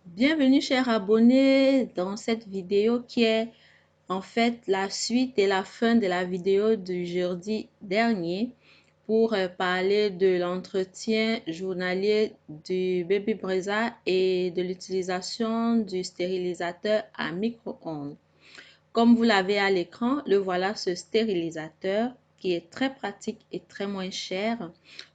Bienvenue chers abonnés dans cette vidéo qui est en fait la suite et la fin de la vidéo du jeudi dernier pour parler de l'entretien journalier du Baby Brezza et de l'utilisation du stérilisateur à micro-ondes. Comme vous l'avez à l'écran, le voilà ce stérilisateur qui est très pratique et très moins cher.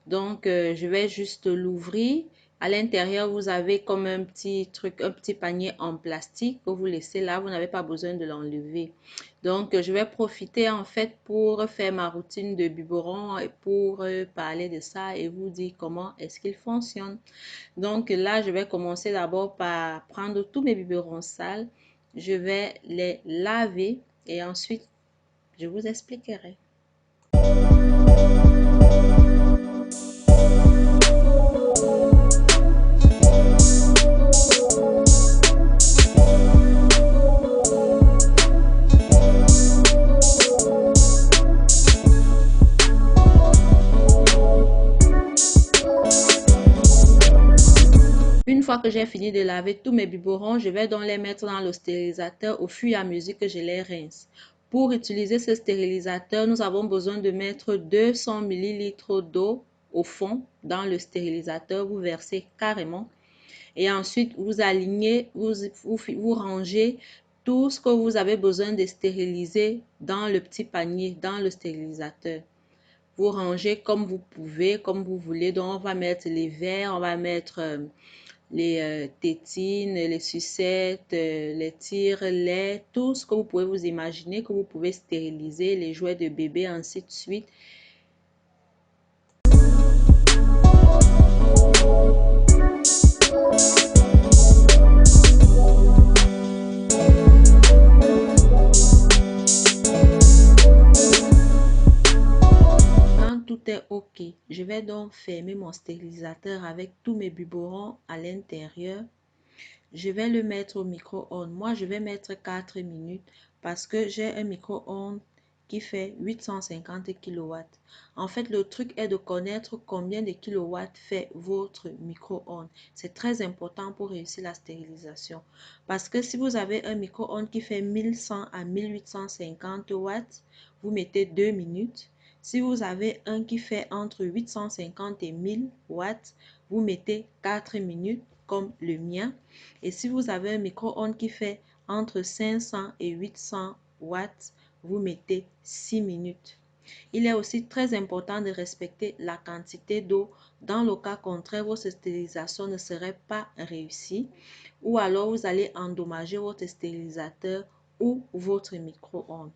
Donc, je vais juste l'ouvrir. À l'intérieur, vous avez comme un petit truc, un petit panier en plastique que vous laissez là. Vous n'avez pas besoin de l'enlever. Donc, je vais profiter en fait pour faire ma routine de biberon et pour parler de ça et vous dire comment est-ce qu'il fonctionne. Donc là, je vais commencer d'abord par prendre tous mes biberons sales. Je vais les laver et ensuite, je vous expliquerai. Une fois que j'ai fini de laver tous mes biberons, je vais donc les mettre dans le stérilisateur au fur et à mesure que je les rince. Pour utiliser ce stérilisateur, nous avons besoin de mettre 200 ml d'eau au fond dans le stérilisateur. Vous versez carrément et ensuite vous alignez, vous rangez tout ce que vous avez besoin de stériliser dans le petit panier, dans le stérilisateur. Vous rangez comme vous pouvez, comme vous voulez. Donc, on va mettre les verres, on va mettre les tétines, les sucettes, les tire-laits, tout ce que vous pouvez vous imaginer, que vous pouvez stériliser, les jouets de bébé, ainsi de suite. Quand tout est OK, je vais donc fermer mon stérilisateur avec tous mes biberons à l'intérieur. Je vais le mettre au micro-ondes. Moi, je vais mettre 4 minutes parce que j'ai un micro-ondes qui fait 850 kW. En fait, le truc est de connaître combien de kilowatts fait votre micro-ondes. C'est très important pour réussir la stérilisation. Parce que si vous avez un micro-ondes qui fait 1100 à 1850 watts, vous mettez 2 minutes. Si vous avez un qui fait entre 850 et 1000 watts, vous mettez 4 minutes comme le mien. Et si vous avez un micro-ondes qui fait entre 500 et 800 watts, vous mettez 6 minutes. Il est aussi très important de respecter la quantité d'eau. Dans le cas contraire, votre stérilisation ne serait pas réussie ou alors vous allez endommager votre stérilisateur ou votre micro-ondes.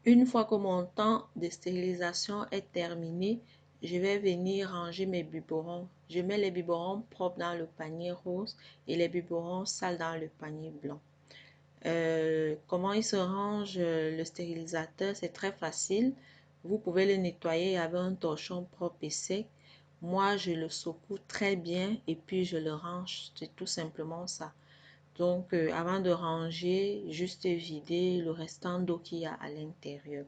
Une fois que mon temps de stérilisation est terminé, je vais venir ranger mes biberons. Je mets les biberons propres dans le panier rose et les biberons sales dans le panier blanc. Comment il se range le stérilisateur? C'est très facile. Vous pouvez le nettoyer avec un torchon propre et sec. Moi, je le secoue très bien et puis je le range. C'est tout simplement ça. Donc, avant de ranger, juste vider le restant d'eau qu'il y a à l'intérieur.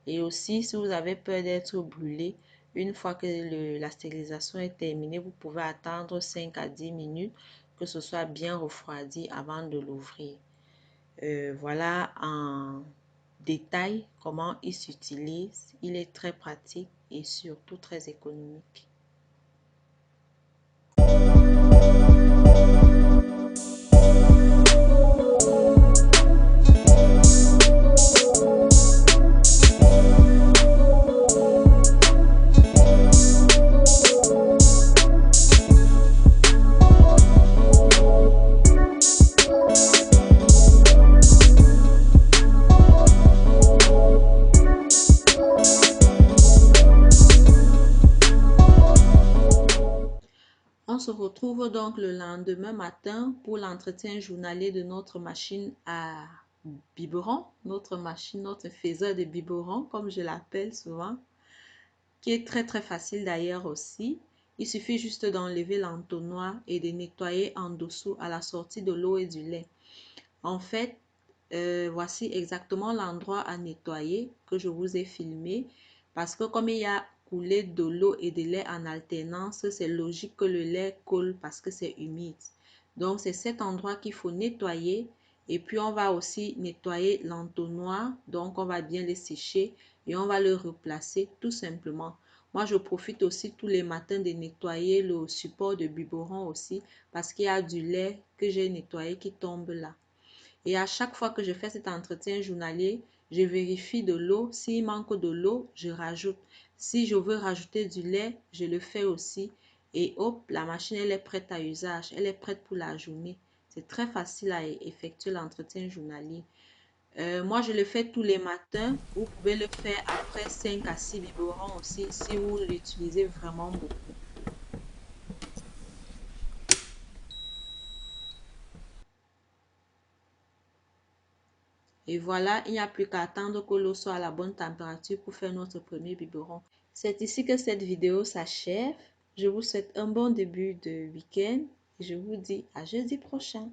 Et aussi, si vous avez peur d'être brûlé, une fois que la stérilisation est terminée, vous pouvez attendre 5 à 10 minutes que ce soit bien refroidi avant de l'ouvrir. Voilà en détail comment il s'utilise. Il est très pratique et surtout très économique. On se retrouve donc le lendemain matin pour l'entretien journalier de notre machine à biberon, notre faiseur de biberon, comme je l'appelle souvent, qui est très facile d'ailleurs aussi. Il suffit juste d'enlever l'entonnoir et de nettoyer en dessous à la sortie de l'eau et du lait. En fait, voici exactement l'endroit à nettoyer que je vous ai filmé. Parce que comme il y a coulé de l'eau et de lait en alternance, c'est logique que le lait colle parce que c'est humide. Donc, c'est cet endroit qu'il faut nettoyer. Et puis, on va aussi nettoyer l'entonnoir. Donc, on va bien le sécher et on va le replacer tout simplement. Moi, je profite aussi tous les matins de nettoyer le support de biberon aussi parce qu'il y a du lait que j'ai nettoyé qui tombe là. Et à chaque fois que je fais cet entretien journalier, je vérifie de l'eau. S'il manque de l'eau, je rajoute. Si je veux rajouter du lait, je le fais aussi. Et hop, la machine, elle est prête à usage. Elle est prête pour la journée. C'est très facile à effectuer l'entretien journalier. Moi, je le fais tous les matins. Vous pouvez le faire après 5 à 6 biberons aussi si vous l'utilisez vraiment beaucoup. Et voilà, il n'y a plus qu'à attendre que l'eau soit à la bonne température pour faire notre premier biberon. C'est ici que cette vidéo s'achève. Je vous souhaite un bon début de week-end et je vous dis à jeudi prochain.